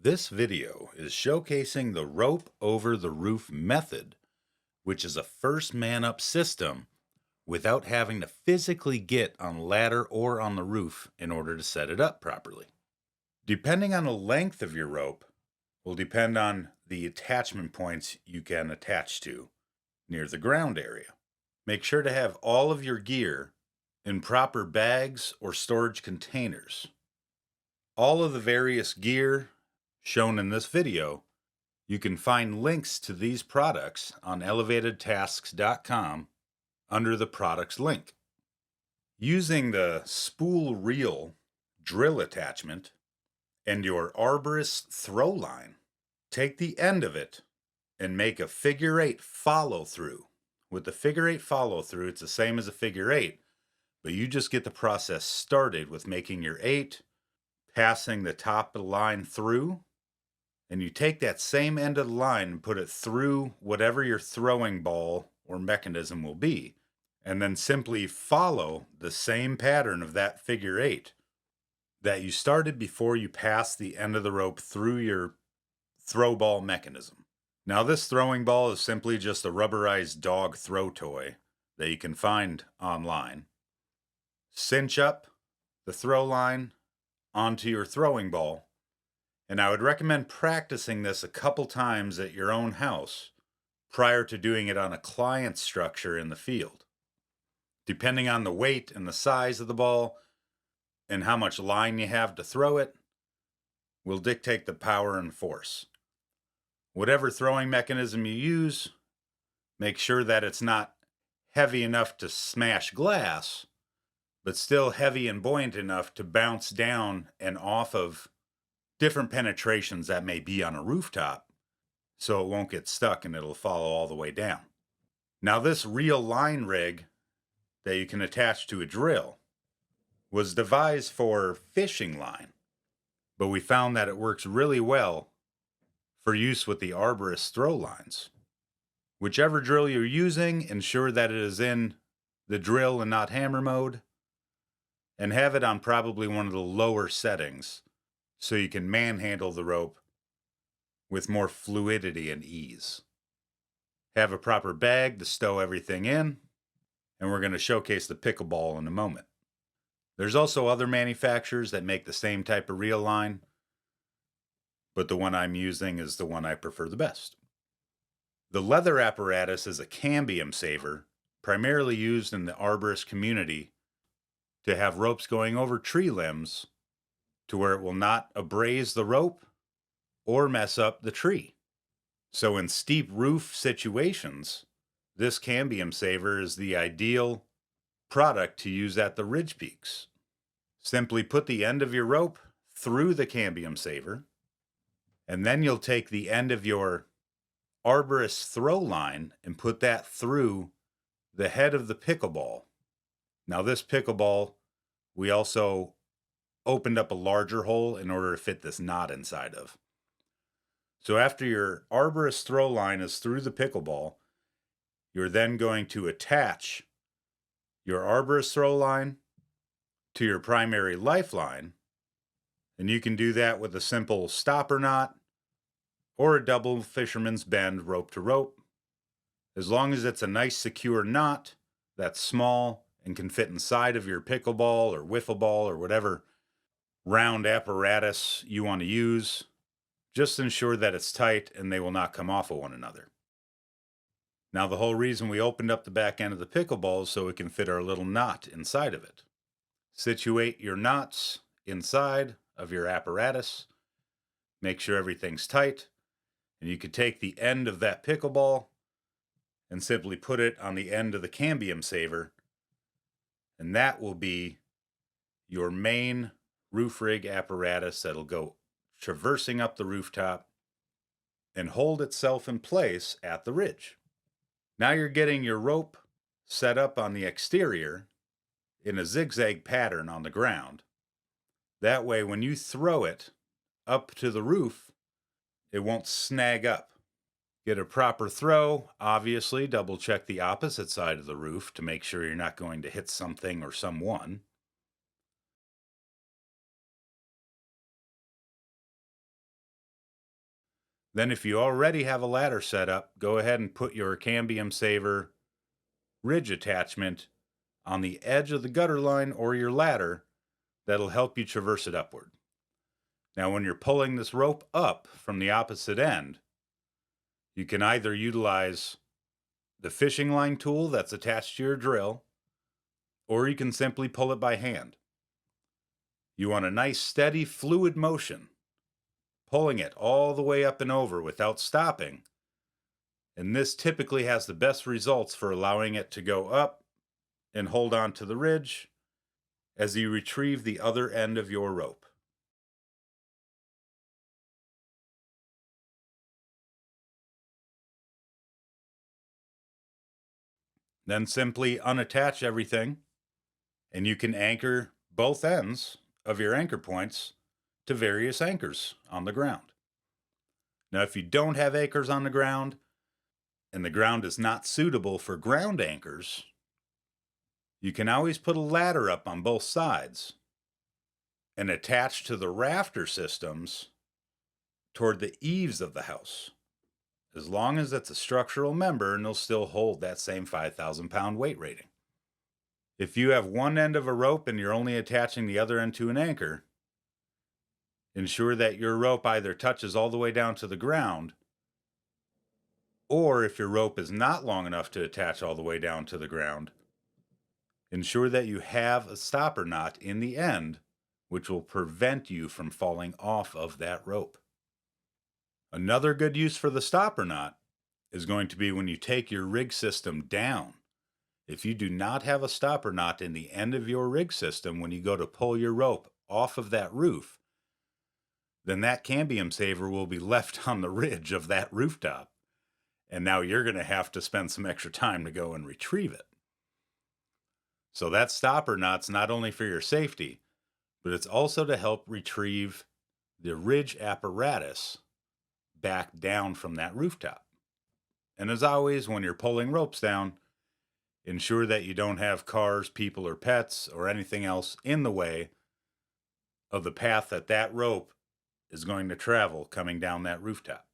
This video is showcasing the rope over the roof method, which is a first man up system without having to physically get on a ladder or on the roof in order to set it up properly. Depending on the length of your rope will depend on the attachment points you can attach to near the ground area. Make sure to have all of your gear in proper bags or storage containers. All of the various gear shown in this video, you can find links to these products on elevatedtasks.com under the products link. Using the spool reel drill attachment and your arborist throw line, take the end of it and make a figure eight follow through. With the figure eight follow through, it's the same as a figure eight, but you just get the process started with making your eight, passing the top of the line through, and you take that same end of the line and put it through whatever your throwing ball or mechanism will be, and then simply follow the same pattern of that figure eight that you started before you pass the end of the rope through your throw ball mechanism. Now, this throwing ball is simply just a rubberized dog throw toy that you can find online. Cinch up the throw line onto your throwing ball, and I would recommend practicing this a couple times at your own house prior to doing it on a client structure in the field. Depending on the weight and the size of the ball and how much line you have to throw it will dictate the power and force. Whatever throwing mechanism you use, make sure that it's not heavy enough to smash glass, but still heavy and buoyant enough to bounce down and off of different penetrations that may be on a rooftop, so it won't get stuck and it'll follow all the way down. Now, this reel line rig that you can attach to a drill was devised for fishing line, but we found that it works really well for use with the arborist throw lines. Whichever drill you're using, ensure that it is in the drill and not hammer mode, and have it on probably one of the lower settings so you can manhandle the rope with more fluidity and ease. Have a proper bag to stow everything in, and we're going to showcase the pickleball in a moment. There's also other manufacturers that make the same type of reel line, but the one I'm using is the one I prefer the best. The leather apparatus is a cambium saver, primarily used in the arborist community to have ropes going over tree limbs to where it will not abrase the rope or mess up the tree. So in steep roof situations, this cambium saver is the ideal product to use at the ridge peaks. Simply put the end of your rope through the cambium saver, and then you'll take the end of your arborist throw line and put that through the head of the pickleball. Now, this pickleball, we also opened up a larger hole in order to fit this knot inside of. So after your arborist throw line is through the pickleball, you're then going to attach your arborist throw line to your primary lifeline, and you can do that with a simple stopper knot or a double fisherman's bend rope to rope, as long as it's a nice secure knot that's small and can fit inside of your pickleball or wiffle ball or whatever round apparatus you want to use. Just ensure that it's tight and they will not come off of one another. Now, the whole reason we opened up the back end of the pickleball is so we can fit our little knot inside of it. Situate your knots inside of your apparatus. Make sure everything's tight. And you could take the end of that pickleball and simply put it on the end of the cambium saver, and that will be your main roof rig apparatus that'll go traversing up the rooftop and hold itself in place at the ridge. Now you're getting your rope set up on the exterior in a zigzag pattern on the ground. That way, when you throw it up to the roof, it won't snag up. Get a proper throw. Obviously, double check the opposite side of the roof to make sure you're not going to hit something or someone. Then if you already have a ladder set up, go ahead and put your cambium saver ridge attachment on the edge of the gutter line or your ladder. That'll help you traverse it upward. Now, when you're pulling this rope up from the opposite end, you can either utilize the fishing line tool that's attached to your drill, or you can simply pull it by hand. You want a nice steady fluid motion, pulling it all the way up and over without stopping. And this typically has the best results for allowing it to go up and hold on to the ridge as you retrieve the other end of your rope. Then simply unattach everything, and you can anchor both ends of your anchor points to various anchors on the ground. Now, if you don't have anchors on the ground, and the ground is not suitable for ground anchors, you can always put a ladder up on both sides and attach to the rafter systems toward the eaves of the house, as long as it's a structural member and they'll still hold that same 5,000-pound weight rating. If you have one end of a rope and you're only attaching the other end to an anchor, ensure that your rope either touches all the way down to the ground, or if your rope is not long enough to attach all the way down to the ground, ensure that you have a stopper knot in the end, which will prevent you from falling off of that rope. Another good use for the stopper knot is going to be when you take your rig system down. If you do not have a stopper knot in the end of your rig system when you go to pull your rope off of that roof, then that cambium saver will be left on the ridge of that rooftop. And now you're going to have to spend some extra time to go and retrieve it. So that stopper knot's not only for your safety, but it's also to help retrieve the ridge apparatus back down from that rooftop. And as always, when you're pulling ropes down, ensure that you don't have cars, people, or pets, or anything else in the way of the path that rope is going to travel coming down that rooftop.